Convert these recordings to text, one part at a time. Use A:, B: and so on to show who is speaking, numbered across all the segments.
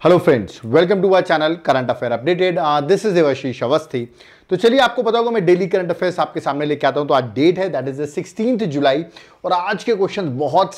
A: Hello friends, welcome to our channel current affair updated. This is Devashish Awasthi. तो चलिए, आपको पता होगा मैं डेली करंट अफेयर्स आपके सामने लेके आता हूं। तो आज डेट है, दैट इज द 16 जुलाई, और आज के क्वेश्चन बहुत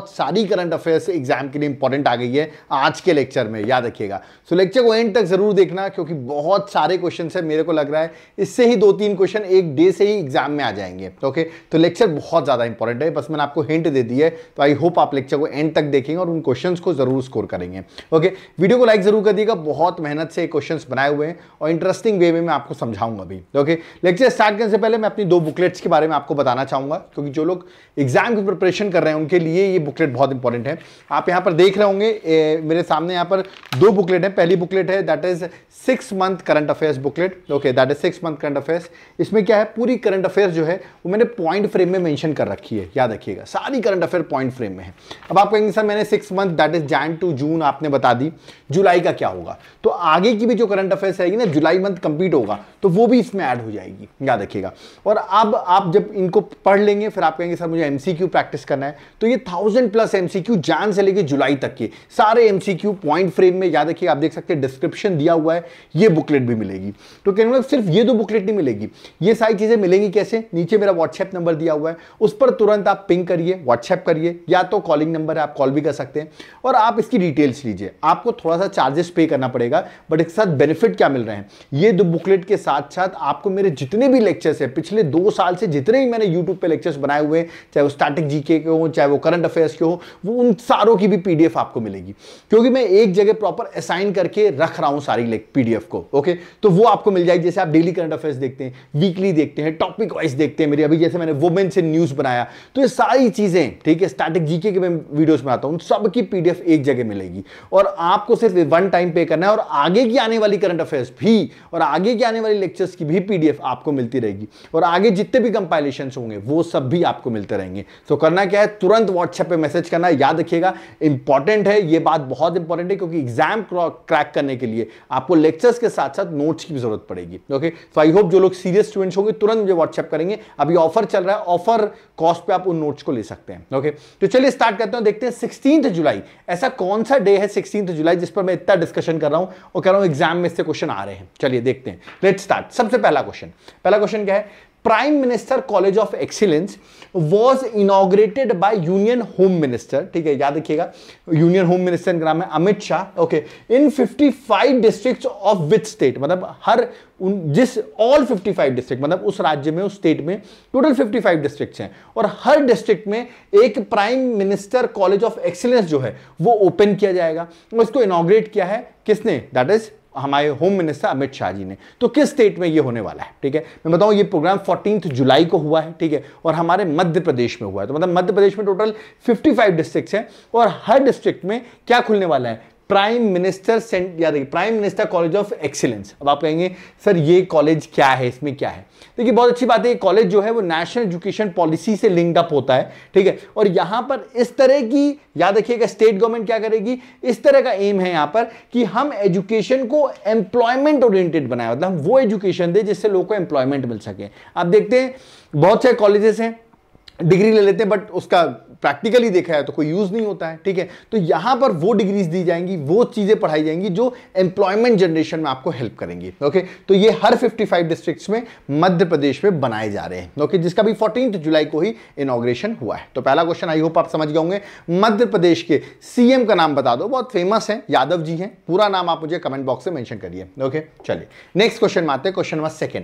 A: सारी करंट अफेयर्स एग्जाम के लिए इंपॉर्टेंट आ गई है आज के लेक्चर में, याद रखिएगा। सो लेक्चर को एंड तक जरूर देखना, क्योंकि बहुत सारे क्वेश्चन है। मेरे को लग रहा है इससे ही 2-3 क्वेश्चन एक डे से ही एग्जाम में आ जाएंगे। ओके, तो लेक्चर बहुत ज्यादा इंपॉर्टेंट है, बस मैंने आपको हिंट दे दी है। तो आई होप आप लेक्चर को एंड तक देखेंगे और उन क्वेश्चन को जरूर स्कोर करेंगे। ओके, वीडियो को लाइक जरूर कर दिएगा। बहुत मेहनत से क्वेश्चंस बनाए हुए हैं और इंटरेस्टिंग वे में मैं आपको समझाऊंगा भी। ओके, लेक्चर स्टार्ट करने से पहले मैं अपनी 2 बुकलेट्स के बारे में आपको बताना चाहूंगा, क्योंकि जो लोग एग्जाम की प्रिपरेशन कर रहे हैं उनके लिए ये बुकलेट बहुत इंपॉर्टेंट है। आप यहां पर देख रहे होंगे मेरे सामने यहां पर 2 बुकलेट है। पहली बुकलेट है that is 6 month current affairs booklet. Okay, that is 6 month current affairs. इसमें क्या है, पूरी करंट अफेयर्स जो है वो मैंने पॉइंट फ्रेम में मेंशन कर रखी है, याद रखिएगा। सारी करंट अफेयर पॉइंट फ्रेम में है। अब आप कहेंगे सर मैंने 6 month that is Jan to June आपने बता दी, जुलाई का क्या होगा? तो आगे की भी जो करंट अफेयर्स रहेगी ना, जुलाई मंथ कंप्लीट होगा तो वो भी इसमें ऐड हो जाएगी, याद रखिएगा। और अब आप जब इनको पढ़ लेंगे फिर आप कहेंगे सर मुझे एमसीक्यू प्रैक्टिस करना है, तो ये 1000+ एमसीक्यू जैन से लेके जुलाई तक के सारे एमसीक्यू पॉइंट फ्रेम में, याद रखिए। आप देख सकते हैं डिस्क्रिप्शन दिया हुआ है, ये बुकलेट भी मिलेगी। तो कहने मतलब सिर्फ ये 2 बुकलेट नहीं मिलेगी, ये सारी चीजें मिलेंगी कैसे? नीचे मेरा व्हाट्सएप नंबर दिया हुआ है, उस पर तुरंत आप पिंग करिए, व्हाट्सएप करिए, या तो कॉलिंग नंबर है आप कॉल भी कर सकते हैं, और आप इसकी डिटेल्स लीजिए। आपको थोड़ा सा चार्जेस पे करना पड़ेगा, बट इसके साथ बेनिफिट क्या मिल रहे हैं, ये 2 बुकलेट के साथ साथ आपको मेरे जितने भी लेक्चर्स है पिछले 2 साल से, जितने भी मैंने यूट्यूब पे लेक्चर्स बनाए हुए हैं, चाहे वो स्टैटिक जीके के हो, चाहे वो करंट अफेयर्स के हो, वो उन सारों की भी पीडीएफ आपको मिलेगी, क्योंकि मैं एक जगह प्रॉपर असाइन करके रख रहा हूं सारी पीडीएफ को। ओके, तो वो आपको मिल जाएगी। जैसे आप डेली करंट अफेयर्स देखते हैं, वीकली देखते हैं, टॉपिक वाइज देखते हैं मेरी, अभी जैसे मैंने वुमेन से न्यूज बनाया, तो ये सारी चीजें, ठीक है, स्टैटिक जीके के मैं वीडियोस बनाता हूं, सबकी पीडीएफ एक जगह मिलेगी और आपको सिर्फ 1 टाइम पे करना है, और आगे की आने वाली करंट अफेयर्स भी और आगे की आने वाली लेक्चर्स की भी पीडीएफ आपको मिलती रहेगी, और आगे जितने भी कंपाइलेशंस होंगे वो सब भी आपको मिलते रहेंगे। तो करना क्या है, तुरंत व्हाट्सएप पे मैसेज करना है, याद रखिएगा। इंपॉर्टेंट है, ये बात बहुत इंपॉर्टेंट है, क्योंकि एग्जाम क्रैक करने के लिए आपको लेक्चर्स के साथ साथ नोट्स की भी जरूरत पड़ेगी। ओके, तो आई होप जो लोग सीरियस स्टूडेंट्स होंगे तुरंत मुझे व्हाट्सएप करेंगे। अभी ऑफर चल रहा है, ऑफर कॉस्ट पे आप उन नोट्स को ले सकते हैं। ओके, तो चलिए स्टार्ट करते हैं। देखते हैं 16 जुलाई, ऐसा कौन सा डे है 16 जुलाई जिस पर मैं इतना डिस्कशन कर रहा हूं और कह रहा हूं एग्जाम में इससे क्वेश्चन आ रहे हैं। चलिए देखते हैं, लेट्स स्टार्ट। सबसे पहला क्वेश्चन क्या है? Prime minister college of excellence was inaugurated by union home minister, ठीक है, याद रखिएगा। यूनियन होम मिनिस्टर का नाम है Amit Shah. Okay, in 55 district of which state, मतलब ऑल 55 डिस्ट्रिक्ट, मतलब उस राज्य में, उस स्टेट में टोटल 55 डिस्ट्रिक्ट हैं, और हर डिस्ट्रिक्ट में एक prime minister college of excellence जो है वो ओपन किया जाएगा। और इसको इनॉग्रेट किया है किसने? दैट इज हमारे होम मिनिस्टर अमित शाह जी ने। तो किस स्टेट में ये होने वाला है? ठीक है, मैं बताऊं, ये प्रोग्राम 14 जुलाई को हुआ है, ठीक है, और हमारे मध्य प्रदेश में हुआ है। तो मतलब मध्य प्रदेश में टोटल 55 डिस्ट्रिक्ट्स हैं, और हर डिस्ट्रिक्ट में क्या खुलने वाला है? Prime minister college of excellence. अब आप कहेंगे सर ये कॉलेज क्या है, इसमें क्या है? देखिए, बहुत अच्छी बात है, कॉलेज जो है वो नेशनल एजुकेशन पॉलिसी से लिंक्ड अप होता है, ठीक है, और यहां पर इस तरह की, याद रखिएगा, स्टेट गवर्नमेंट क्या करेगी, इस तरह का एम है यहां पर कि हम एजुकेशन को एम्प्लॉयमेंट ओरिएंटेड बनाए, मतलब हम वो एजुकेशन दे जिससे लोगों को एम्प्लॉयमेंट मिल सके। आप देखते हैं बहुत सारे कॉलेजेस हैं, डिग्री ले लेते हैं, बट उसका प्रैक्टिकली देखा है तो कोई यूज नहीं होता है, ठीक है। तो यहां पर वो डिग्रीज दी जाएंगी, वो चीजें पढ़ाई जाएंगी जो एम्प्लॉयमेंट जनरेशन में आपको हेल्प करेंगी। ओके, तो ये हर 55 डिस्ट्रिक्ट्स में मध्य प्रदेश में बनाए जा रहे हैं। ओके, जिसका भी 14 जुलाई को ही इनॉग्रेशन हुआ है। तो पहला क्वेश्चन आई होप आप समझ गए होंगे। मध्य प्रदेश के सीएम का नाम बता दो, बहुत फेमस है, यादव जी हैं, पूरा नाम आप मुझे कमेंट बॉक्स में मेंशन करिए। ओके, चलिए नेक्स्ट क्वेश्चन में आते हैं। Question number 2,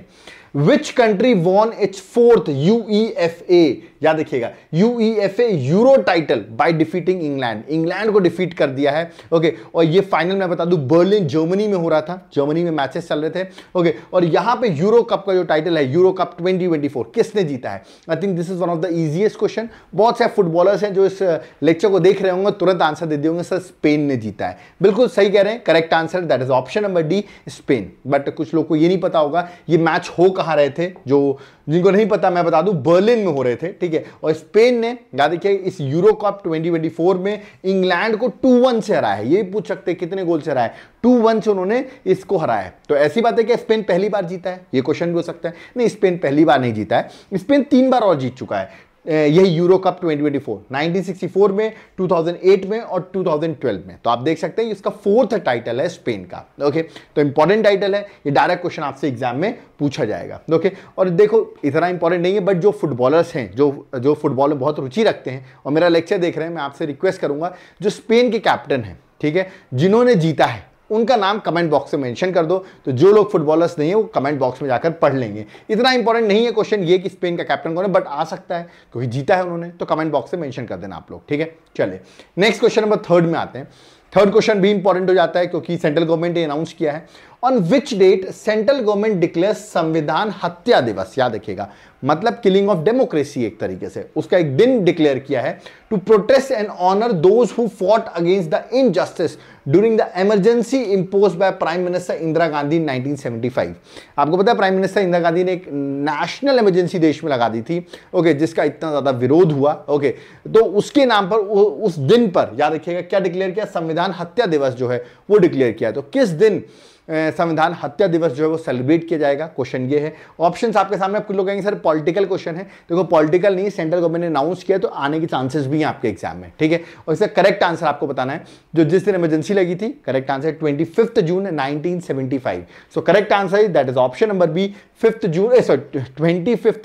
A: Which country won its 4th UEFA? याद रखिएगा, UEFA euro title by defeating England. England को डिफीट कर दिया है। ओके, और ये फाइनल मैं बता दूं बर्लिन जर्मनी में हो रहा था, जर्मनी में मैचेस चल रहे थे। ओके, और यहां पे यूरो कप का जो टाइटल है, यूरो कप 2024, किसने जीता है? I think this is one of the easiest question. बहुत से फुटबॉलर्स हैं जो इस लेक्चर को देख रहे होंगे, तुरंत आंसर दे दिए सर स्पेन ने जीता है। बिल्कुल सही कह रहे हैं, correct answer that is option number D, Spain. But कुछ लोग को ये नहीं पता होगा ये मैच हो कहां रहे थे, जो जिनको नहीं पता मैं बता दूं, बर्लिन में हो रहे थे, ठीक है। और स्पेन ने, याद रखिए, इस यूरो कप 2024 में इंग्लैंड को 2-1 से हराया है। ये पूछ सकते हैं कितने गोल से हराया है? 2-1 से उन्होंने इसको हराया है। तो ऐसी बात है कि स्पेन पहली बार जीता है, ये क्वेश्चन भी हो सकता है। नहीं, स्पेन पहली बार नहीं जीता है, स्पेन 3 बार और जीत चुका है। यही यूरो कप 2024, 1964 में, 2008 में और 2012 में। तो आप देख सकते हैं इसका 4th टाइटल है स्पेन का। ओके, तो इंपॉर्टेंट टाइटल है, ये डायरेक्ट क्वेश्चन आपसे एग्जाम में पूछा जाएगा। ओके, और देखो इतना इंपॉर्टेंट नहीं है, बट जो फुटबॉलर्स हैं, जो फुटबॉल में बहुत रुचि रखते हैं और मेरा लेक्चर देख रहे हैं, मैं आपसे रिक्वेस्ट करूंगा, जो स्पेन के कैप्टन हैं, ठीक है, जिन्होंने जीता है, उनका नाम कमेंट बॉक्स में मेंशन कर दो। तो जो लोग फुटबॉलर्स नहीं है वो कमेंट बॉक्स में जाकर पढ़ लेंगे। इतना इंपॉर्टेंट नहीं है क्वेश्चन ये कि स्पेन का कैप्टन कौन है, बट आ सकता है क्योंकि जीता है उन्होंने, तो कमेंट बॉक्स में मेंशन कर देना आप लोग, ठीक है। चलिए नेक्स्ट क्वेश्चन नंबर 3 में आते हैं। थर्ड क्वेश्चन भी इंपॉर्टेंट हो जाता है क्योंकि सेंट्रल गवर्नमेंट ने अनाउंस किया है, on which date central government declares Samvidhan Hatya दिवस। याद रखिएगा, मतलब किलिंग ऑफ डेमोक्रेसी एक तरीके से, उसका एक दिन डिक्लेयर किया है, to protest and honour those who fought against the injustice during the emergency imposed by prime minister Indira Gandhi in 1975। आपको पता है प्राइम मिनिस्टर इंदिरा गांधी ने एक नेशनल इमरजेंसी देश में लगा दी थी, ओके, जिसका इतना ज्यादा विरोध हुआ। ओके, तो उसके नाम पर उस दिन पर याद रखिएगा क्या डिक्लेयर किया, संविधान हत्या दिवस जो है वो डिक्लेयर किया है। तो किस दिन संविधान हत्या दिवस जो है वो सेलिब्रेट किया जाएगा, क्वेश्चन ये है। ऑप्शंस आपके सामने, आप कुछ लोग कहेंगे सर पॉलिटिकल क्वेश्चन है, देखो पॉलिटिकल नहीं, सेंट्रल गवर्नमेंट ने अनाउंस किया तो आने के चांसेस भी हैं आपके एग्जाम में, ठीक है। और इसका करेक्ट आंसर आपको बताना है, जो जिस दिन इमरजेंसी लगी थी, correct answer 25 June 1975। So correct answer is that is option number B, 25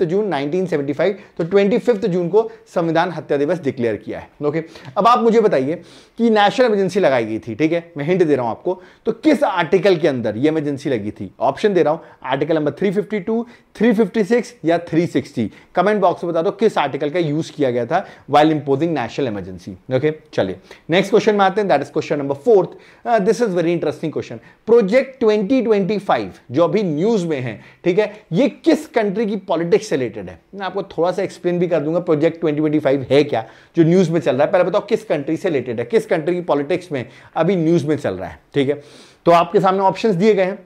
A: June 1975। तो 25 जून को संविधान हत्या दिवस डिक्लेयर किया है। ओके, अब आप मुझे बताइए कि नेशनल इमरजेंसी लगाई गई थी, ठीक है, मैं हिंट दे रहा हूं आपको, तो किस आर्टिकल के अंदर ये इमरजेंसी लगी थी? ऑप्शन दे रहा हूं, आर्टिकल नंबर 352, 356 या 360। कमेंट बॉक्स में बता दो किस आर्टिकल का यूज किया गया था while imposing national emergency. Okay, चलिए नेक्स्ट क्वेश्चन में आते हैं, that is question number 4। This is very interesting question. Project 2025 जो अभी न्यूज में है, ठीक है, ये किस कंट्री की पॉलिटिक्स से रिलेटेड है? मैं आपको थोड़ा सा एक्सप्लेन भी कर दूंगा प्रोजेक्ट 2025 है क्या, जो न्यूज में चल रहा है। पहले बताओ किस कंट्री से रिलेटेड है, किस कंट्री की पॉलिटिक्स में अभी न्यूज में चल रहा है, ठीक है। तो आपके सामने ऑप्शंस दिए गए हैं,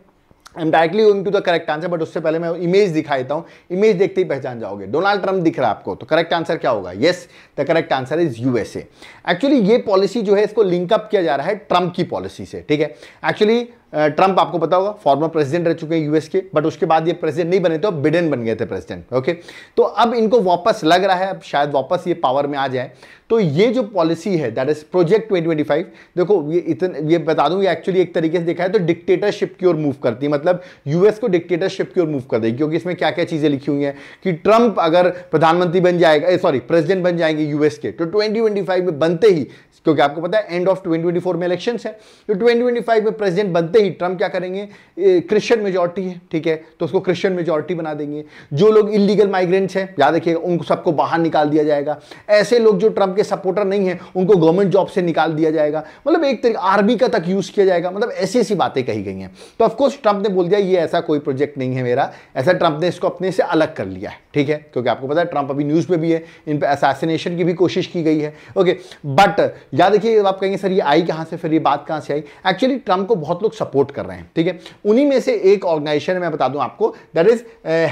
A: I am directly going to the correct answer, but उससे पहले मैं इमेज दिखा देता हूं, इमेज देखते ही पहचान जाओगे। डोनाल्ड ट्रंप दिख रहा है आपको, तो करेक्ट आंसर क्या होगा? Yes, the correct answer is USA. Actually ये पॉलिसी जो है इसको लिंकअप किया जा रहा है ट्रंप की पॉलिसी से, ठीक है। एक्चुअली ट्रंप आपको पता होगा फॉर्मर प्रेसिडेंट रह चुके हैं यूएस के, बट उसके बाद ये प्रेसिडेंट नहीं बने थे, बिडेन बन गए थे प्रेसिडेंट। ओके, तो अब इनको वापस लग रहा है, अब शायद वापस ये पावर में आ जाए। तो ये जो पॉलिसी है दैट इज प्रोजेक्ट 2025, देखो ये बता दूं, ये एक्चुअली एक तरीके से देखा है तो डिक्टेटरशिप की ओर मूव करती है, मतलब यूएस को डिक्टेटरशिप की ओर मूव कर देगी, क्योंकि इसमें क्या क्या चीजें लिखी हुई हैं कि ट्रंप अगर प्रधानमंत्री बन जाएगा, सॉरी प्रेसिडेंट बन जाएंगे यूएस के, तो 2025 में बनते ही, क्योंकि आपको पता है एंड ऑफ 2024 में इलेक्शंस है, तो 2025 में प्रेसिडेंट बनते ही ट्रंप क्या करेंगे, क्रिश्चियन मेजॉरिटी है, ठीक है, तो उसको क्रिश्चियन मेजॉरिटी बना देंगे। जो लोग इलीगल माइग्रेंट्स हैं, याद रखिएगा, उनको सबको बाहर निकाल दिया जाएगा। ऐसे लोग जो ट्रंप के सपोर्टर नहीं है उनको गवर्नमेंट जॉब से निकाल दिया जाएगा, मतलब एक तरीके आर्मी का तक यूज किया जाएगा, मतलब ऐसी ऐसी बातें कही गई हैं। तो ऑफकोर्स ट्रंप ने बोल दिया ये ऐसा कोई प्रोजेक्ट नहीं है मेरा, ऐसा ट्रंप ने इसको अपने से अलग कर लिया है, ठीक है, क्योंकि आपको पता है ट्रंप अभी न्यूज में भी है, इन पर असैसिनेशन की भी कोशिश की गई है। ओके, बट याद रखिए, आप कहेंगे सर ये आई कहां से, फिर ये बात कहां से आई? एक्चुअली ट्रंप को बहुत लोग सपोर्ट कर रहे हैं, ठीक है, उन्हीं में से एक ऑर्गेनाइजेशन मैं बता दूं आपको, दैट इज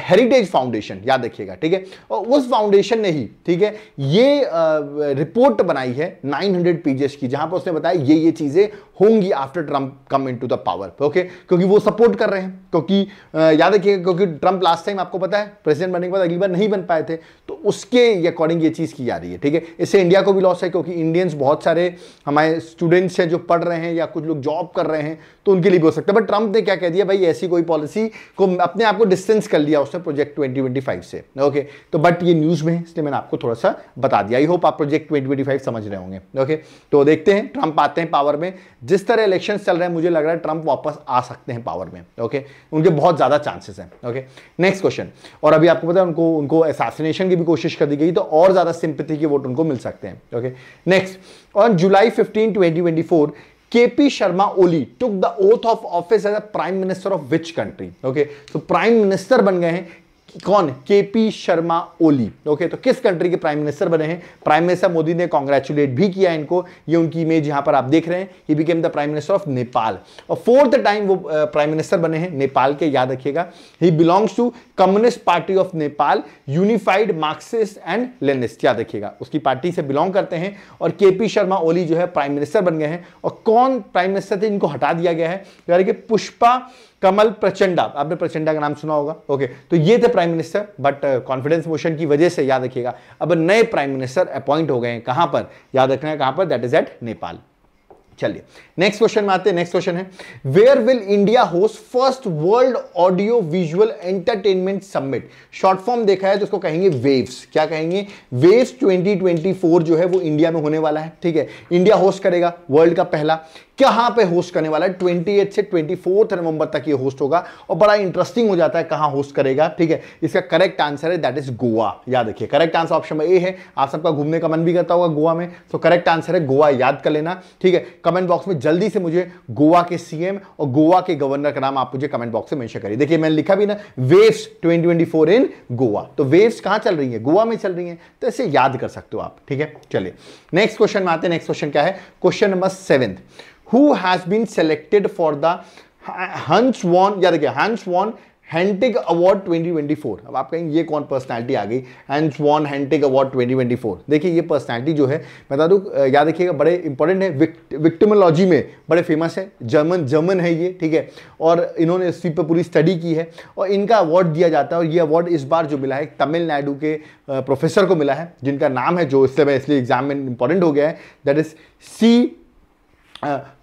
A: हेरिटेज फाउंडेशन, याद रखिएगा, ठीक है। और उस फाउंडेशन ने ही, ठीक है, ये रिपोर्ट बनाई है 900 पेजेस की, जहां पर उसने बताया ये चीजें होंगी after Trump come into the power. Okay, क्योंकि वो सपोर्ट कर रहे हैं, क्योंकि याद रखिएगा, क्योंकि ट्रंप लास्ट टाइम आपको पता है प्रेसिडेंट बनने के बाद अगली बार नहीं बन पाए थे, तो उसके अकॉर्डिंग ये चीज की जा रही है, ठीक है। इससे इंडिया को भी लॉस है, क्योंकि इंडियंस बहुत सारे हमारे स्टूडेंट्स हैं जो पढ़ रहे हैं या कुछ लोग जॉब कर रहे हैं, तो उनके लिए भी हो सकता है। बट ट्रंप ने क्या कह दिया, भाई ऐसी कोई पॉलिसी को अपने आप को डिस्टेंस कर लिया उसने प्रोजेक्ट 2025 से। ओके, तो बट ये न्यूज में है, इसलिए मैंने आपको थोड़ा सा बता दिया। आई होप आप प्रोजेक्ट 2025 समझ रहे होंगे। ओके, तो देखते हैं ट्रंप आते हैं पावर में, जिस तरह इलेक्शन चल रहे हैं मुझे लग रहा है ट्रंप वापस आ सकते हैं पावर में। ओके, उनके बहुत ज्यादा चांसेस हैं। Okay, next question. और अभी आपको पता है उनको असैसिनेशन की भी कोशिश कर दी गई, तो और ज्यादा सिंपैथी के वोट उनको मिल सकते हैं। Okay, next, on July 15, 2024 KP Sharma Oli took the oath of office as a prime minister of which country? Okay, तो प्राइम मिनिस्टर बन गए हैं कौन? केपी शर्मा ओली। ओके, तो किस कंट्री के प्राइम मिनिस्टर बने हैं? प्राइम मिनिस्टर मोदी ने कांग्रेचुलेट भी किया इनको, ये उनकी इमेज यहां पर आप देख रहे हैं। He became the prime minister of Nepal, और 4th टाइम वो प्राइम मिनिस्टर बने हैं नेपाल के, याद रखिएगा। He belongs to Communist Party of Nepal, Unified Marxist and Leninist, याद रखिएगा, उसकी पार्टी से बिलोंग करते हैं। और केपी शर्मा ओली जो है प्राइम मिनिस्टर बन गए हैं। और कौन प्राइम मिनिस्टर थे, इनको हटा दिया गया है, यानी कि पुष्पा कमल प्रचंडा, आपने प्रचंडा का नाम सुना होगा। ओके, तो ये थे prime minister, but confidence motion की वजह से याद रखिएगा अब नए प्राइम मिनिस्टर अपॉइंट हो गए हैं। कहां पर, याद रखना है कहां पर, दैट इज एट नेपाल। चलिए नेक्स्ट क्वेश्चन में आते हैं। नेक्स्ट क्वेश्चन है where will India host first world audio visual entertainment summit. Short form देखा है तो उसको कहेंगे वेव्स। क्या कहेंगे, वेव्स 2024 जो है वो इंडिया में होने वाला है। ठीक है, इंडिया होस्ट करेगा वर्ल्ड का पहला। कहां पे होस्ट करने वाला है, 28 से 24 नवंबर तक ये होस्ट होगा और बड़ा इंटरेस्टिंग हो जाता है कहां होस्ट करेगा। ठीक है, इसका करेक्ट आंसर है दैट इज गोवा। याद रखिए करेक्ट आंसर ऑप्शन में ए है। आप सबका घूमने का मन भी करता होगा गोवा में, तो करेक्ट आंसर है गोवा, याद कर लेना। ठीक है, कमेंट बॉक्स में जल्दी से मुझे गोवा के सीएम और गोवा के गवर्नर का नाम आप मुझे कमेंट बॉक्स में मेंशन करिए। देखिए मैंने लिखा भी ना वेव्स 2024 इन गोवा, तो वेव्स कहां चल रही है, गोवा में चल रही है, तो इसे याद कर सकते हो आप। ठीक है, चलिए नेक्स्ट क्वेश्चन में आते हैं। नेक्स्ट क्वेश्चन क्या है, question number 7, who has been selected for the Hans von, याद रखिए Hans von Hentig Award 2024। अब आप कहेंगे ये कौन पर्सनालिटी आ गई, Hans von Hentig Award 2024। देखिए ये पर्सनालिटी जो है बता दूं, याद रखिएगा बड़े इंपॉर्टेंट है, विक्टिमोलॉजी में बड़े फेमस है, जर्मन है ये। ठीक है, और इन्होंने इस पर पूरी स्टडी की है और इनका अवार्ड दिया जाता है। और ये अवार्ड इस बार जो मिला है तमिलनाडु के प्रोफेसर को मिला है, जिनका नाम है जो इसलिए एग्जाम में इंपॉर्टेंट हो गया है, that is C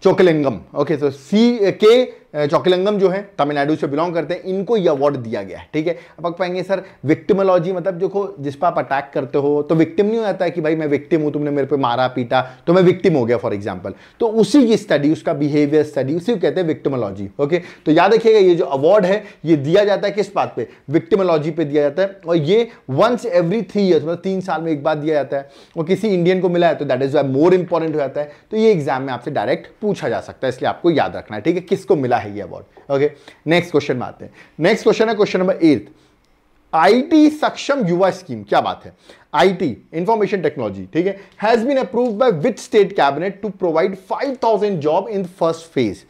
A: Chockalingam. Okay, तो सी के चोकलिंगम जो है तमिलनाडु से बिलोंग करते हैं, इनको ये अवार्ड दिया गया है। ठीक है, अब आप पाएंगे सर विक्टिमोलॉजी मतलब जो जिस पर आप अटैक करते हो तो विक्टिम नहीं हो जाता है कि भाई मैं विक्टिम हूं, तुमने मेरे पे मारा पीटा तो मैं विक्टिम हो गया फॉर एग्जांपल, तो उसी की स्टडी, उसका बिहेवियर स्टडी, उसी को कहते हैं विक्टिमोलॉजी। ओके, तो याद रखिएगा ये जो अवार्ड है ये दिया जाता है किस बात पे, विक्टिमोलॉजी पे दिया जाता है, और ये वंस एवरी 3 ईयर्स मतलब 3 साल में एक बार दिया जाता है, और किसी इंडियन को मिला है तो दैट इज मोर इंपॉर्टेंट हो जाता है। तो ये एग्जाम में आपसे डायरेक्ट पूछा जा सकता है, इसलिए आपको याद रखना है। ठीक है, किसको मिला है ये अवार्ड। ओके, नेक्स्ट क्वेश्चन में आते हैं। नेक्स्ट क्वेश्चन है क्वेश्चन नंबर 8, आईटी सक्षम युवा स्कीम। क्या बात है, आईटी इंफॉर्मेशन टेक्नोलॉजी, ठीक है, has been approved by which state cabinet to provide 5000 job in first phase.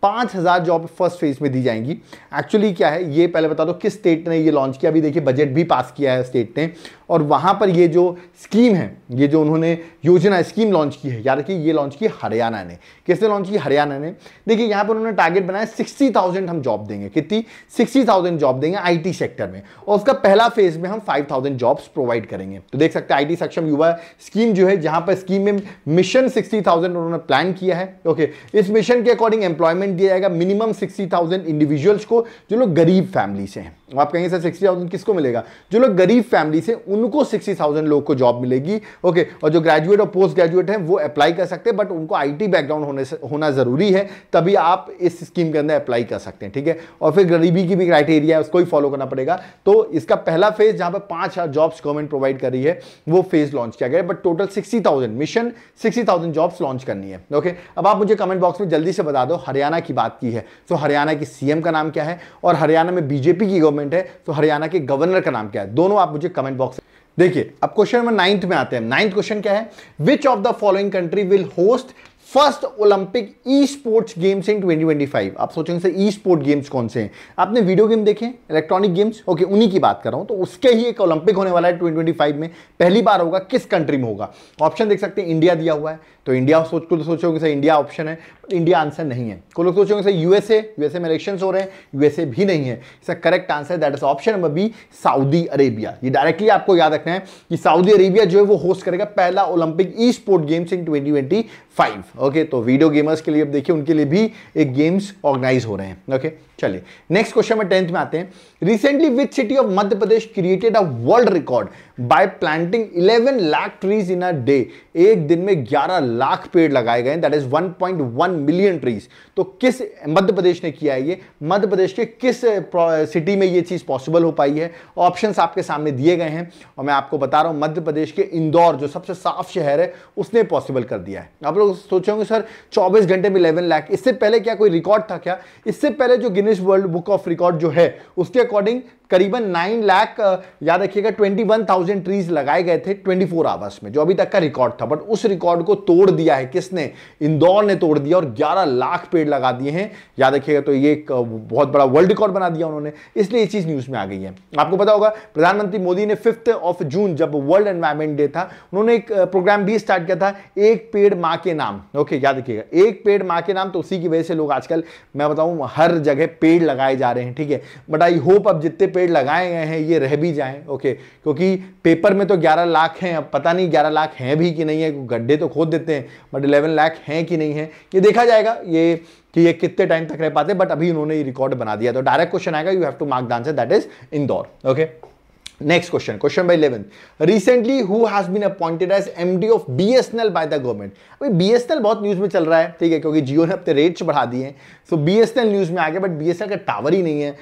A: 5000 job first phase में दी जाएंगी। एक्चुअली क्या है ये पहले बता दो किस स्टेट ने ये लॉन्च किया। अभी देखिए बजट भी पास किया है स्टेट ने, और वहां पर ये जो स्कीम है, ये जो उन्होंने योजना स्कीम लॉन्च की है, याद रखिए ये लॉन्च की हरियाणा ने। किसने लॉन्च की, हरियाणा ने। देखिए यहां पर उन्होंने टारगेट बनाया 60,000 हम जॉब देंगे। कितनी, 60,000 जॉब देंगे आईटी सेक्टर में, और उसका पहला फेज में हम 5000 जॉब्स प्रोवाइड करेंगे। तो देख सकते हैं आईटी सक्षम युवा स्कीम जो है, जहां पर स्कीम में मिशन 60,000 उन्होंने प्लान किया है। ओके, इस मिशन के अकॉर्डिंग एम्प्लॉयमेंट दिया जाएगा मिनिमम 60,000 इंडिविजुअल्स को जो लोग गरीब फैमिली से हैं। आप कहेंगे सर 60,000 किसको मिलेगा, जो लोग गरीब फैमिली से, उनको 60,000 लोगों को जॉब मिलेगी। ओके, और जो ग्रेजुएट और पोस्ट ग्रेजुएट हैं वो अप्लाई कर सकते हैं, बट उनको आईटी बैकग्राउंड होना जरूरी है, तभी आप इस स्कीम के अंदर अप्लाई कर सकते हैं। ठीक है, और फिर गरीबी की भी क्राइटेरिया है, उसको ही फॉलो करना पड़ेगा। तो इसका पहला फेज जहां पर 5,000 जॉब्स गवर्नमेंट प्रोवाइड कर रही है, वो फेज लॉन्च किया गया है, but total 60,000 mission 60,000 jobs launch करनी है। ओके, अब आप मुझे कमेंट बॉक्स में जल्दी से बता दो, हरियाणा की बात की है तो हरियाणा की सीएम का नाम क्या है, और हरियाणा में बीजेपी की गवर्नमेंट है तो हरियाणा के गवर्नर का नाम क्या है। दोनों आप मुझे कमेंट बॉक्स। देखिए अब क्वेश्चन नंबर 9 में आते हैं। 9th क्वेश्चन क्या है, which of the following country will host first Olympic e sports games in 2025। आप सोचेंगे सर ई स्पोर्ट गेम्स कौन से हैं, आपने वीडियो गेम देखे, इलेक्ट्रॉनिक गेम्स, ओके उन्हीं की बात कर रहा हूं। तो उसके ही एक ओलंपिक होने वाला है 2025 में, पहली बार होगा, किस कंट्री में होगा। ऑप्शन देख सकते हैं, इंडिया दिया हुआ है, तो इंडिया सोचोगे सर इंडिया ऑप्शन है, इंडिया आंसर नहीं है। कोई लोग सोचोगे सर यूएसए में इलेक्शंस हो रहे हैं, यूएसए भी नहीं है। इसका correct answer that is option number B, Saudi Arabia. ये डायरेक्टली आपको याद रखना है कि सऊदी अरेबिया जो है वो होस्ट करेगा पहला Olympic E sport games in 2025। Okay, तो वीडियो गेमर्स के लिए अब देखिए उनके लिए भी एक गेम्स ऑर्गेनाइज हो रहे हैं। ओके, चलिए नेक्स्ट क्वेश्चन में 10th में आते हैं। Recently which city of Madhya Pradesh created a world record by planting 11 lakh trees in a day. एक दिन में 11 लाख पेड़ लगाए गए, दैट इज 1.1 मिलियन ट्रीज। तो किस मध्य प्रदेश ने किया है ये, मध्य प्रदेश के किस सिटी में ये चीज पॉसिबल हो पाई है। ऑप्शंस आपके सामने दिए गए हैं और मैं आपको बता रहा हूं, मध्य प्रदेश के इंदौर जो सबसे साफ शहर है उसने पॉसिबल कर दिया है। आप लोग सोचोगे सर 24 घंटे में 11 लाख, इससे पहले क्या कोई रिकॉर्ड था क्या। इससे पहले जो Guinness world book of record जो है उसके अकॉर्डिंग करीबन 9 लाख याद रखिएगा 21,000 ट्रीज लगाए गए थे 24 आवर्स में, जो अभी तक का रिकॉर्ड था। बट उस रिकॉर्ड को तोड़ दिया है किसने? इंदौर ने तोड़ दिया और 11 लाख पेड़ लगा दिए हैं, याद रखिएगा। तो ये एक बहुत बड़ा वर्ल्ड रिकॉर्ड बना दिया उन्होंने, इसलिए ये चीज न्यूज में आ गई है। आपको पता होगा प्रधानमंत्री मोदी ने 5 जून जब वर्ल्ड एनवायरमेंट डे था, उन्होंने एक प्रोग्राम भी स्टार्ट किया था, एक पेड़ मां के नाम। ओके, याद रखिएगा, एक पेड़ मां के नाम। तो उसी की वजह से लोग आजकल, मैं बताऊं, हर जगह पेड़ लगाए जा रहे हैं, ठीक है। बट आई होप अब जितने पेड़ लगाए गए हैं ये रह भी जाएं, ओके, क्योंकि पेपर में तो 11 लाख हैं, अब पता नहीं 11 लाख हैं भी कि नहीं है, गड्ढे तो खोद देते हैं, बट 11 लाख हैं कि नहीं है ये देखा जाएगा, ये कि ये कितने टाइम तक रह पाते। बट अभी उन्होंने ये रिकॉर्ड बना दिया। तो डायरेक्ट क्वेश्चन आएगा, you have to mark the answer, that is Indore. Okay, next question, question by 11, recently who has been appointed as MD of BSNL by the government. अभी बीएसएनएल बहुत न्यूज में चल रहा है, ठीक है, क्योंकि जियो ने अपने रेट्स बढ़ा दिए हैं। सो बीएसएनएल न्यूज में आ गया, बट बीएसएनएल का टावर ही नहीं है,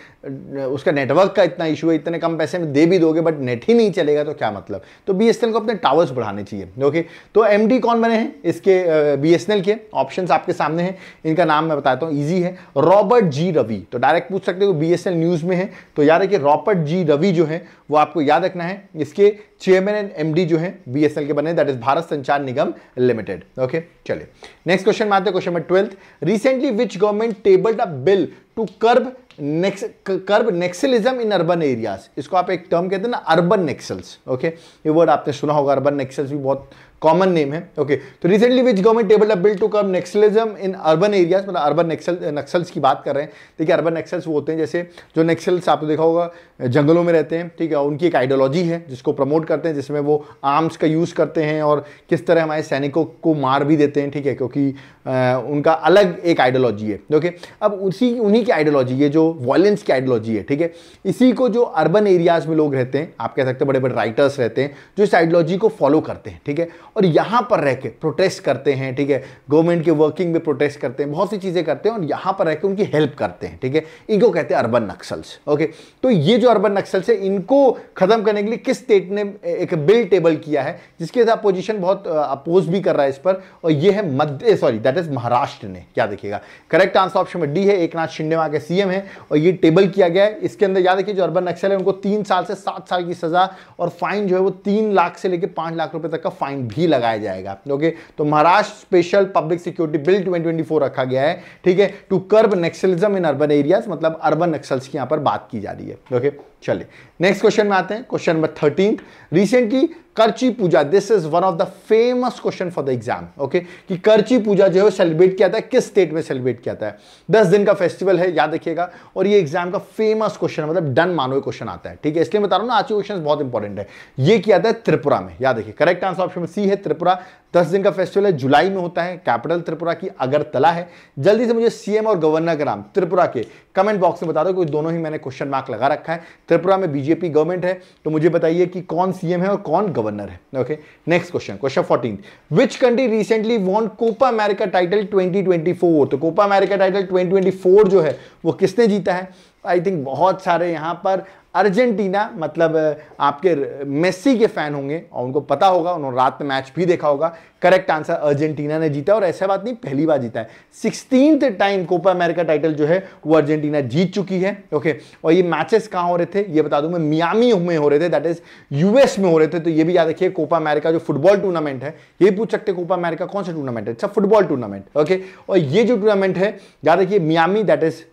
A: उसका नेटवर्क का इतना इशू है, इतने कम पैसे में दे भी दोगे बट नेट ही नहीं चलेगा तो क्या मतलब। तो बीएसएनएल को अपने टावर्स बढ़ाने चाहिए। ओके, तो एमडी कौन बने हैं इसके बीएसएनएल के? ऑप्शंस आपके सामने हैं, इनका नाम मैं बताता हूं, इजी है, रॉबर्ट जी रवि। तो डायरेक्ट पूछ सकते हो, बीएसएनएल न्यूज में है, तो याद है कि रॉबर्ट जी रवि जो है वो आपको याद रखना है। इसके चेयरमैन एंड एमडी जो है बीएसएनएल के बने, that is Bharat Sanchar Nigam limited. Okay, चलिए नेक्स्ट क्वेश्चन में आते हैं, question number 12, recently which government tabled a bill to curb naxalism in urban areas. इसको आप एक टर्म कहते हैं ना, अर्बन नेक्सल्स। ओके, ये वर्ड आपने सुना होगा, अर्बन नेक्सल्स भी बहुत कॉमन नेम है। ओके, तो recently which government table a bill to curb naxalism in urban areas, मतलब अर्बन नक्सल्स की बात कर रहे हैं। देखिए, अर्बन नक्सल्स वो होते हैं जैसे जो नक्सल्स आपने देखा होगा जंगलों में रहते हैं, ठीक है, उनकी एक आइडियोलॉजी है जिसको प्रमोट करते हैं, जिसमें वो आर्म्स का यूज करते हैं और किस तरह हमारे सैनिकों को मार भी देते हैं, ठीक है, क्योंकि उनका अलग एक आइडियोलॉजी है। ओके, अब उन्हीं की आइडियोलॉजी, ये जो वायलेंस की आइडियोलॉजी है, ठीक है, इसी को जो अर्बन एरियाज में लोग रहते हैं, आप कह सकते हैं बड़े बड़े राइटर्स रहते हैं जो इस आइडियोलॉजी को फॉलो करते हैं, ठीक है, और यहां पर रह के प्रोटेस्ट करते हैं, ठीक है, गवर्नमेंट के वर्किंग में प्रोटेस्ट करते हैं, बहुत सी चीजें करते हैं और यहां पर रह के उनकी हेल्प करते हैं, ठीक है, इनको कहते हैं अर्बन नक्सल्स। ओके, तो ये जो अर्बन नक्सल्स है, इनको खत्म करने के लिए किस स्टेट ने एक बिल टेबल किया है, जिसके साथ अपोजिशन बहुत अपोज भी कर रहा है इस पर, और ये है दैट इज महाराष्ट्र ने। क्या देखिएगा, करेक्ट आंसर ऑप्शन में डी है, एकनाथ शिंदे वहां के सीएम है और ये टेबल किया गया है। इसके अंदर याद रखिए, जो अर्बन नक्सल है उनको 3 साल से 7 साल की सजा और फाइन जो है वो 3 लाख से लेकर 5 लाख रुपए तक का फाइन भी लगाया जाएगा। ओके, तो Maharashtra special public security bill 2024 रखा गया है, ठीक है, to curb naxalism in urban areas, मतलब अर्बन नक्सल्स की यहां पर बात की जा रही है। ओके, चलिए नेक्स्ट क्वेश्चन में आते हैं, question number 13, recently Kharchi Puja, this is one of the famous question for the exam. Okay, कि करची पूजा जो है सेलिब्रेट किया था, किस स्टेट में सेलिब्रेट किया था? 10 दिन का फेस्टिवल है, याद रखिएगा, और ये एग्जाम का फेमस क्वेश्चन है, मतलब डन मानो क्वेश्चन आता है, ठीक है, इसलिए बता रहा हूं ना, आज के क्वेश्चन बहुत इंपॉर्टेंट है। ये किया था त्रिपुरा में, याद रखिए, करेक्ट आंसर ऑप्शन में सी है, त्रिपुरा। 10 दिन का फेस्टिवल है, जुलाई में होता है, कैपिटल त्रिपुरा की अगरतला है। जल्दी से मुझे सीएम और गवर्नर का नाम त्रिपुरा के कमेंट बॉक्स में बता दो, क्योंकि दोनों ही मैंने क्वेश्चन मार्क लगा रखा है। त्रिपुरा में बीजेपी गवर्नमेंट है, तो मुझे बताइए कि कौन सीएम है और कौन गवर्नर है। Okay, next question, question 14, which country recently won Copa America title 2024। तो कोपा अमेरिका टाइटल 2024 जो है वो किसने जीता है? आई थिंक बहुत सारे यहां पर अर्जेंटीना, मतलब आपके मेसी के फैन होंगे और उनको पता होगा, उन्होंने रात में मैच भी देखा होगा। करेक्ट आंसर, अर्जेंटीना ने जीता, और ऐसा बात नहीं, पहली बार जीता है, 16th time Copa America title जो है वो अर्जेंटीना जीत चुकी है। ओके, और ये मैचेस कहां हो रहे थे ये बता दूं मैं, मियामी में हो रहे थे, दैट इज यूएस में हो रहे थे। तो ये भी याद रखिए, कोपा अमेरिका जो फुटबॉल टूर्नामेंट है, ये पूछ सकते कोपा अमेरिका कौन सा टूर्नामेंट है? अच्छा, फुटबॉल टूर्नामेंट। ओके, और ये जो टूर्नामेंट है याद रखिए, मियामी दैट इज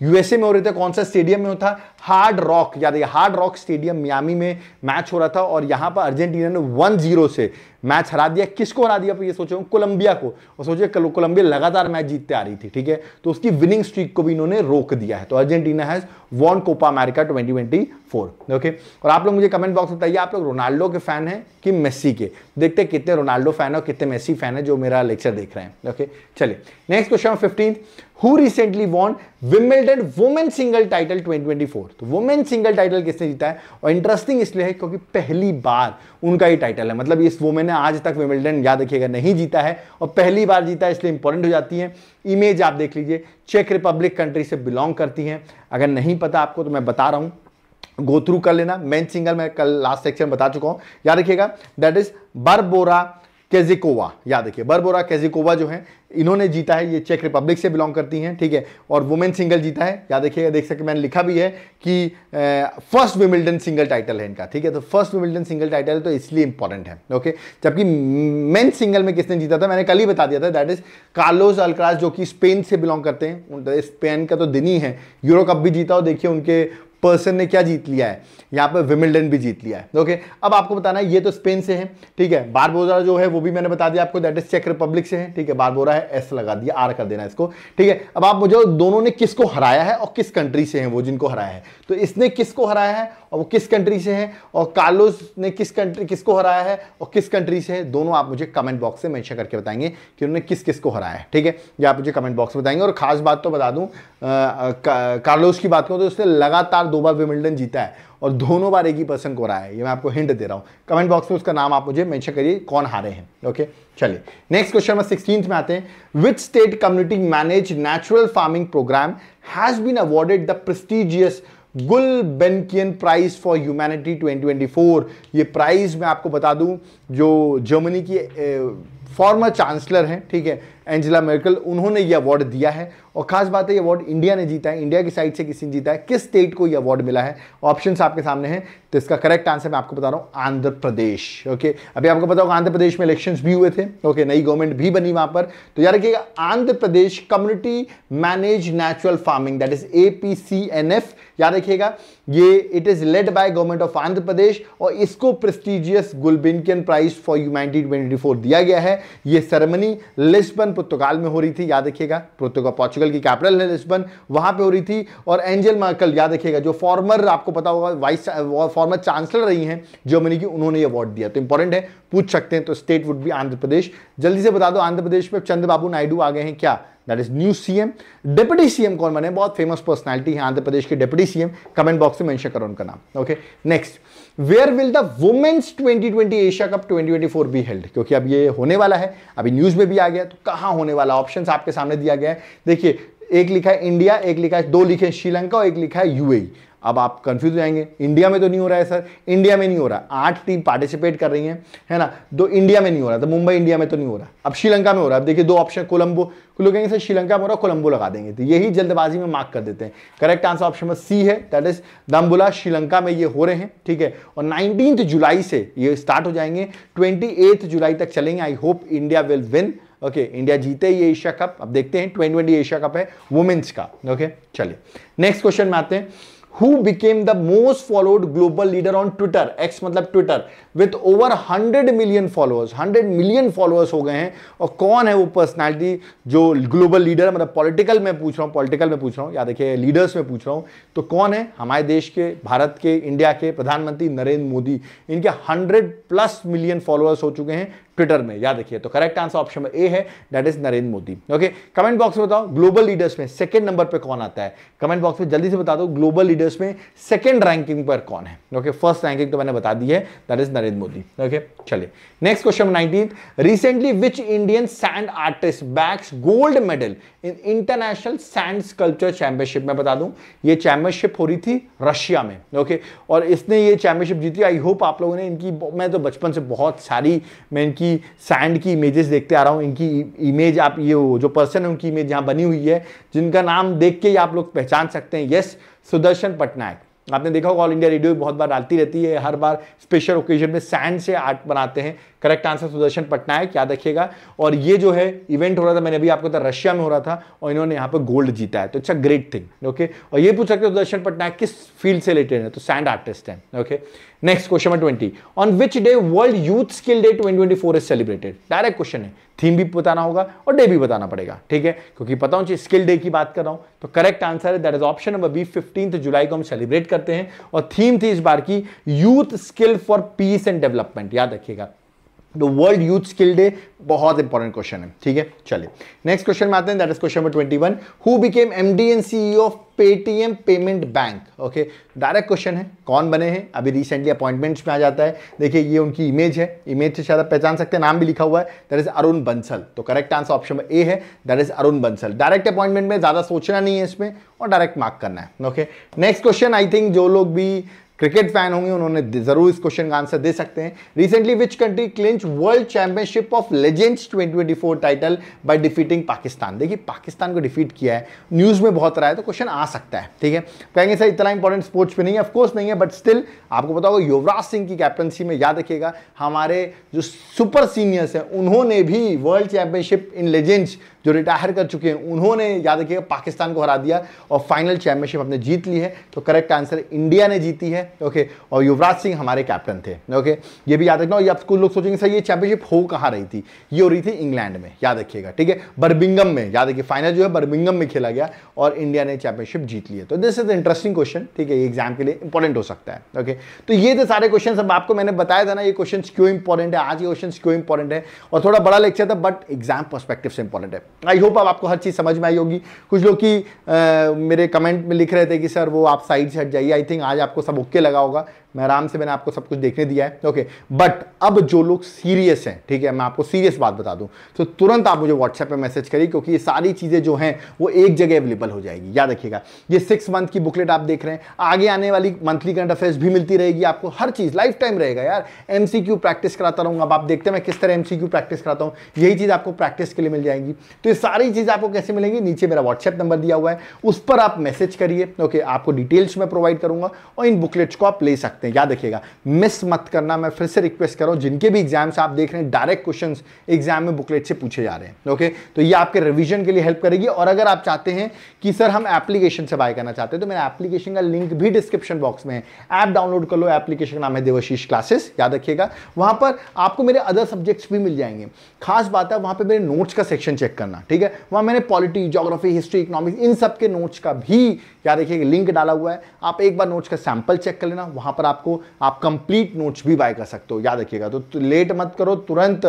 A: यूएसए में हो रहे थे। कौन सा स्टेडियम में होता? हार्ड रॉक, याद रखिए, हार्ड रॉक स्टेडियम मियामी में मैच हो रहा था, और यहां पर अर्जेंटीना ने 1-0 से मैच हरा दिया। किसको हरा दिया? ये सोचो, कोलंबिया को। और सोचिए, कोलंबिया लगातार मैच जीतते आ रही थी, ठीक है, तो उसकी विनिंग स्ट्रीक को भी इन्होंने रोक दिया है। तो Argentina has won Copa America 2024। Okay, और आप लोग मुझे कमेंट बॉक्स में बताइए, आप लोग रोनाल्डो के फैन हैं कि मेसी के? देखते हैं कितने रोनाल्डो फैन है और कितने मेसी फैन है जो मेरा लेक्चर देख रहे हैं। ओके, चलिए next question 15, who recently von Wimbledon women single title 2024। तो वुमेन सिंगल टाइटल किसने जीता है? और इंटरेस्टिंग इसलिए है क्योंकि पहली बार उनका ही टाइटल है, मतलब इस वुमेन ने आज तक विंबलडन, याद रखिएगा, नहीं जीता है और पहली बार जीता है, इसलिए इंपॉर्टेंट हो जाती है। इमेज आप देख लीजिए, चेक रिपब्लिक कंट्री से बिलोंग करती हैं। अगर नहीं पता आपको तो मैं बता रहा हूं, गो थ्रू कर लेना। मेन सिंगल मैं कल लास्ट सेक्शन बता चुका हूं, याद रखिएगा, दैट इज बारबोरा केजिकोवा, याद रखिए बारबोरा केजिकोवा जो है इन्होंने जीता है, ये चेक रिपब्लिक से बिलोंग करती हैं, ठीक है। और वुमेन सिंगल जीता है, याद रखिएगा, देख सकते मैंने लिखा भी है कि फर्स्ट विमिल्टन सिंगल टाइटल है इनका, ठीक है। तो फर्स्ट विमिल्टन सिंगल टाइटल है तो इसलिए इंपॉर्टेंट है, ओके। जबकि मेन सिंगल में किसने जीता था, मैंने कल ही बता दिया था, दैट इज कार्लोस अल्काराज, जो कि स्पेन से बिलोंग करते हैं। स्पेन का तो दिन ही है, यूरो कप भी जीता, और देखिए उनके पर्सन ने क्या जीत लिया है, यहाँ पे विमिल्डन भी जीत लिया है, ओके। अब आपको बताना है, ये तो स्पेन से है, ठीक है। बारबोरा जो है वो भी मैंने बता दिया आपको, दैट इज चेक रिपब्लिक से है, ठीक है। बारबोरा है, एस लगा दिया, आर कर देना इसको, ठीक है। अब आप मुझे दोनों ने किसको हराया है और किस कंट्री से है वो जिनको हराया है, तो इसने किसको हराया है और वो किस कंट्री से है, और कार्लोस ने किसको हराया है और किस कंट्री से है, दोनों आप मुझे कमेंट बॉक्स से मेंशन करके बताएंगे कि उन्होंने किस को हराया है, ठीक है। ये आप मुझे कमेंट बॉक्स में बताएंगे। और खास बात तो बता दूं, कार्लोस की बात करूं तो उसने लगातार 2 बार विमिल्डन जीता है और दोनों बार एक ही पर्सन को हराया है, ये मैं आपको हिंट दे रहा हूं। कमेंट बॉक्स में उसका नाम आप मुझे मेंशन करिए कौन हारे हैं, ओके। चलिए नेक्स्ट क्वेश्चन में 16th में आते हैं। Which state community manage natural farming program has been awarded the prestigious Gulbenkian prize for humanity 2024। ये प्राइज मैं आपको बता दूं, जो जर्मनी की फॉर्मर चांसलर हैं, ठीक है, एंजेला मेर्केल, उन्होंने ये अवार्ड दिया है। और खास बात है ये अवार्ड इंडिया ने जीता है, इंडिया की साइड से किसी ने जीता है, किस स्टेट को ये अवार्ड मिला है, ऑप्शंस आपके सामने हैं। तो इसका करेक्ट आंसर मैं आपको बता रहा हूं, आंध्र प्रदेश, ओके। अभी आपको पता होगा आंध्र प्रदेश में इलेक्शंस भी हुए थे, ओके, नई गवर्नमेंट भी बनी वहां पर। तो याद रखिएगा, Andhra Pradesh community manage natural farming, that is APCNF, याद रखिएगा। ये it is led by government of Andhra Pradesh और इसको prestigious Gulbenkian prize for humanity 2024 दिया गया है। ये सेरेमनी लिस्बन पुर्तगाल में हो रही थी, याद रखिएगा, पोर्चुगल की कैपिटल है लिस्बन, वहां पे हो रही थी। और एंजेला मेर्केल, याद रखिएगा, जो फॉर्मर आपको पता होगा फॉर्मर चांसलर रही हैं जर्मनी की, उन्होंने ये अवार्ड दिया। तो इंपॉर्टेंट है, पूछ सकते हैं। तो state would be Andhra Pradesh. जल्दी से बता दो, आंध्र प्रदेश में चंद्रबाबू नायडू आ गए हैं क्या, that is new CM। Deputy CM कौन बने, बहुत फेमस पर्सनालिटी है आंध्र प्रदेश के डिप्टी CM, कमेंट बॉक्स में मेंशन करो उनका नाम, okay. Next, where will the women's 2020 Asia cup 2024 be held, क्योंकि अब ये होने वाला है, अभी न्यूज में भी आ गया, तो कहां होने वाला, ऑप्शंस आपके सामने दिया गया है। देखिए, एक लिखा है इंडिया, एक लिखा है, 2 लिखे हैं श्रीलंका और एक लिखा है UAE। अब आप कंफ्यूज हो जाएंगे, इंडिया में तो नहीं हो रहा है सर, इंडिया में नहीं हो रहा, 8 टीम पार्टिसिपेट कर रही हैं, है ना, तो इंडिया में नहीं हो रहा, तो मुंबई इंडिया में तो नहीं हो रहा, अब श्रीलंका में हो रहा है। अब देखिए 2 ऑप्शन, कोलंबो, लोग कहेंगे सर श्रीलंका में हो रहा, कोलंबो लगा देंगे, तो यही जल्दबाजी में मार्क कर देते हैं। करेक्ट आंसर ऑप्शन में C है, दैट इज दम्बुला, श्रीलंका में ये हो रहे हैं, ठीक है। और 19 जुलाई से ये स्टार्ट हो जाएंगे, 28 जुलाई तक चलेंगे। I hope India will win, okay, India जीते ये एशिया कप। अब देखते हैं, 2020 एशिया कप है वुमेन्स का, ओके। चलिए नेक्स्ट क्वेश्चन में आते हैं। Who became the most followed global leader on Twitter? X मतलब Twitter, with over 100 million followers, 100 million followers हो गए हैं। और कौन है वो पर्सनालिटी जो ग्लोबल लीडर, मतलब पॉलिटिकल में पूछ रहा हूँ, याद रखिए लीडर्स में पूछ रहा हूँ, तो कौन है? हमारे देश के, भारत के, इंडिया के प्रधानमंत्री नरेंद्र मोदी। इनके 100+ मिलियन फॉलोअर्स हो चुके हैं ट्विटर में, याद रखिए। तो करेक्ट आंसर ऑप्शन में ए है, that is Narendra Modi, okay. Comment box में बताओ ग्लोबल लीडर्स में सेकंड नंबर पे कौन आता है, कमेंट बॉक्स में जल्दी से बता दो। ग्लोबल लीडर्स में सेकंड रैंकिंग पर कौन है, ओके। फर्स्ट रैंकिंग तो मैंने बता दी है, that is Narendra Modi, okay. चलिए next question 19th। Recently which Indian sand artist bags gold medal in international sand sculpture championship? मैं बता दूं, ये चैंपियनशिप हो रही थी रशिया में, ओके। और इसने ये चैंपियनशिप जीती। आई होप आप लोगों ने इनकी, मैं तो बचपन से बहुत सारी, मैं इनकी सैंड की इमेजेस देखते आ रहा हूं। इनकी इमेज, आप ये जो पर्सन है उनकी इमेज यहाँ बनी हुई है, जिनका नाम देख के ही आप लोग पहचान सकते हैं। यस, सुदर्शन पटनायक। आपने देखा होगा, ऑल इंडिया रेडियो बहुत बार डालती रहती है, हर बार स्पेशल ओकेजन में सैंड से आर्ट बनाते हैं। करेक्ट आंसर सुदर्शन पटनायक, याद रखिएगा। और ये जो है इवेंट हो रहा था, मैंने अभी आपको बताया रशिया में हो रहा था, और इन्होंने यहाँ पर गोल्ड जीता है, तो अच्छा ग्रेट थिंग, ओके। और ये पूछ सकते हो सुदर्शन पटनायक किस फील्ड से रिलेटेड है, तो सैंड आर्टिस्ट है, ओके। नेक्स्ट क्वेश्चन में 20, on which day world youth skill day 2024 is celebrated? Direct question है, थीम भी बताना होगा और डे भी बताना पड़ेगा, ठीक है, क्योंकि पता हो स्किल डे की बात कर रहा हूं। तो करेक्ट आंसर है, that is option number B, 15 जुलाई को हम सेलिब्रेट करते हैं। और थीम थी इस बार की youth skill for piece and development, याद रखिएगा। तो वर्ल्ड यूथ स्किल डे बहुत इंपॉर्टेंट क्वेश्चन है, ठीक है। चलिए नेक्स्ट क्वेश्चन में आते हैं, that is question number 21। Who became MD and CEO of Paytm payment bank? Okay, direct question है, कौन बने हैं? अभी रिसेंटली अपॉइंटमेंट्स में आ जाता है। देखिए ये उनकी इमेज है, इमेज से शायद आप पहचान सकते हैं, नाम भी लिखा हुआ है, दैट इज अरुण बंसल। तो करेक्ट आंसर ऑप्शन में ए है, that is Arun Bansal. Direct appointment में ज्यादा सोचना नहीं है इसमें, और डायरेक्ट मार्क करना है, okay. Next question, I think जो लोग भी क्रिकेट फैन होंगे उन्होंने जरूर इस क्वेश्चन का आंसर दे सकते हैं। Recently which country clinch world championship of legends 2024 title by defeating Pakistan. देखिए पाकिस्तान को डिफीट किया है, न्यूज में बहुत रहा है, तो क्वेश्चन आ सकता है। ठीक है, कहेंगे सर इतना इंपॉर्टेंट स्पोर्ट्स पे नहीं है, ऑफकोर्स नहीं है, बट स्टिल आपको पता होगा युवराज सिंह की कैप्टनसी में, याद रखिएगा हमारे जो सुपर सीनियर्स हैं उन्होंने भी वर्ल्ड चैंपियनशिप इन लेजेंड्स जो रिटायर कर चुके हैं उन्होंने, याद रखिएगा, पाकिस्तान को हरा दिया और फाइनल चैंपियनशिप अपने जीत ली है। तो करेक्ट आंसर इंडिया ने जीती है। ओके, और युवराज सिंह हमारे कैप्टन थे। ओके, ये भी याद रखना। और ये आप कुछ लोग सोचेंगे सर ये चैंपियनशिप हो कहाँ रही थी, ये हो रही थी इंग्लैंड में, याद रखिएगा। ठीक है, बर्मिंघम में, याद रखिए फाइनल जो है बर्मिंघम में खेला गया और इंडिया ने चैंपियनशिप जीत ली है। तो दिस इज इंटरेस्टिंग क्वेश्चन। ठीक है, एग्जाम के लिए इंपॉर्टेंट हो सकता है। ओके, तो ये थे सारे क्वेश्चन। अब आपको मैंने बताया था ना ये क्वेश्चन क्यों इंपॉर्टेंट है, आज ये क्वेश्चन क्यों इंपॉर्टेंट है, और थोड़ा बड़ा लेक्चर था बट एग्जाम पर्सपेक्टिव से इंपॉर्टेंट है। आई होप अब आपको हर चीज समझ में आई होगी। कुछ लोग की मेरे कमेंट में लिख रहे थे कि सर वो आप साइड से हट जाइए। आई थिंक आज आपको सब ओके लगा होगा, मैं आराम से मैंने आपको सब कुछ देखने दिया है। ओके, बट अब जो लोग सीरियस हैं, ठीक है, मैं आपको सीरियस बात बता दूं तो तुरंत आप मुझे व्हाट्सएप पे मैसेज करिए, क्योंकि ये सारी चीजें जो हैं वो एक जगह अवेलेबल हो जाएगी। याद रखिएगा ये 6 मंथ की बुकलेट आप देख रहे हैं, आगे आने वाली मंथली करंट अफेयर्स भी मिलती रहेगी आपको, हर चीज लाइफ टाइम रहेगा यार। एमसीक्यू प्रैक्टिस कराता रहूंगा। अब आप देखते हैं मैं किस तरह एमसीक्यू प्रैक्टिस कराता हूं, यही चीज आपको प्रैक्टिस के लिए मिल जाएंगी। तो ये सारी चीज आपको कैसे मिलेंगी, नीचे मेरा व्हाट्सएप नंबर दिया हुआ है, उस पर आप मैसेज करिए। ओके, आपको डिटेल्स में प्रोवाइड करूंगा और इन बुकलेट्स को आप ले सकते हैं। याद रखिएगा मिस मत करना। मैं फिर से रिक्वेस्ट कर रहा हूं, जिनके भी एग्जाम्स आप देख रहे हैं डायरेक्ट क्वेश्चंस एग्जाम में बुकलेट से पूछे जा रहे हैं। ओके, तो ये आपके रिवीजन के लिए हेल्प करेगी। और अगर आप चाहते हैं कि सर हम एप्लीकेशन से बाय करना चाहते हैं, तो मेरा एप्लीकेशन का लिंक भी डिस्क्रिप्शन बॉक्स में है। ऐप डाउनलोड कर लो, एप्लीकेशन का नाम है देवाशीष क्लासेस। याद रखिएगा वहां पर आपको मेरे अदर सब्जेक्ट्स भी मिल जाएंगे। खास बात है वहां पर मेरे नोट्स का सेक्शन चेक करना। ठीक है, वहां मैंने पॉलिटी, ज्योग्राफी, हिस्ट्री, इकोनॉमिक्स, इन सब के नोट्स का भी याद रखिएगा लिंक डाला हुआ है। आप एक बार नोट्स का सैंपल चेक कर लेना, वहां पर आपको आप कंप्लीट नोट्स भी बाय कर सकते हो। याद रखिएगा, तो लेट मत करो, तुरंत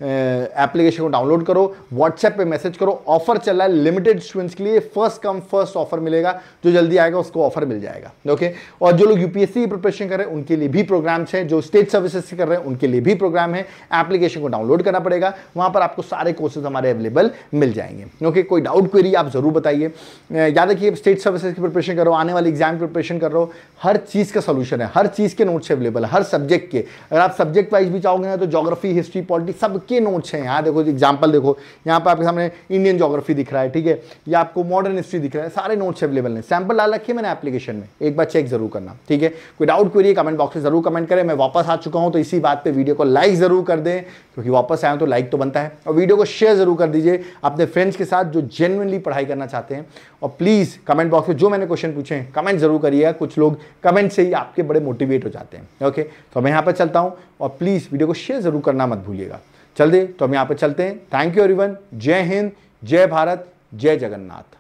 A: एप्लीकेशन को डाउनलोड करो, व्हाट्सएप पे मैसेज करो। ऑफर चल रहा है लिमिटेड स्टूडेंट्स के लिए, फर्स्ट कम फर्स्ट ऑफर मिलेगा, जो जल्दी आएगा उसको ऑफर मिल जाएगा। ओके, और जो लोग यूपीएससी की प्रिपरेशन कर रहे हैं उनके लिए भी प्रोग्राम्स हैं, जो स्टेट सर्विसेज से कर रहे हैं उनके लिए भी प्रोग्राम है। एप्लीकेशन को डाउनलोड करना पड़ेगा, वहां पर आपको सारे कोर्सेज हमारे अवेलेबल मिल जाएंगे। ओके, कोई डाउट क्वेरी आप जरूर बताइए। याद रखिए स्टेट सर्विसेज की प्रिपरेशन करो, आने वाले एग्जाम की प्रिपरेशन कर रहे हो, हर चीज का सोल्यूशन है, हर चीज के नोट्स अवेलेबल है, हर सब्जेक्ट के। अगर आप सब्जेक्ट वाइज भी चाहोगे ना तो ज्योग्राफी, हिस्ट्री, पॉलिटी सबके नोट्स हैं। यहाँ देखो एग्जांपल देखो, यहाँ पर आपके सामने इंडियन ज्योग्राफी दिख रहा है, ठीक है, या आपको मॉडर्न हिस्ट्री दिख रहा है, सारे नोट्स अवेलेबल हैं। सैंपल डाल रखिए मैंने एप्लीकेशन में, एक बार चेक जरूर करना। ठीक है, कोई डाउट क्वेरी कमेंट बॉक्स में जरूर कमेंट करें। मैं वापस आ चुका हूं, तो इसी बात पे वीडियो को लाइक जरूर कर दें, क्योंकि वापस आए तो लाइक तो बनता है। और वीडियो को शेयर जरूर कर दीजिए अपने फ्रेंड्स के साथ जो जेन्युइनली पढ़ाई करना चाहते हैं। और प्लीज कमेंट बॉक्स में जो मैंने क्वेश्चन पूछे हैं कमेंट जरूर करिएगा, कुछ लोग कमेंट से ही आपके बड़े मोटिवेट हो जाते हैं। ओके, तो मैं यहाँ पर चलता हूँ, और प्लीज वीडियो को शेयर जरूर करना मत भूलिएगा। चल दे, तो हम यहाँ पर चलते हैं। Thank you everyone. जय हिंद, जय भारत, जय जगन्नाथ।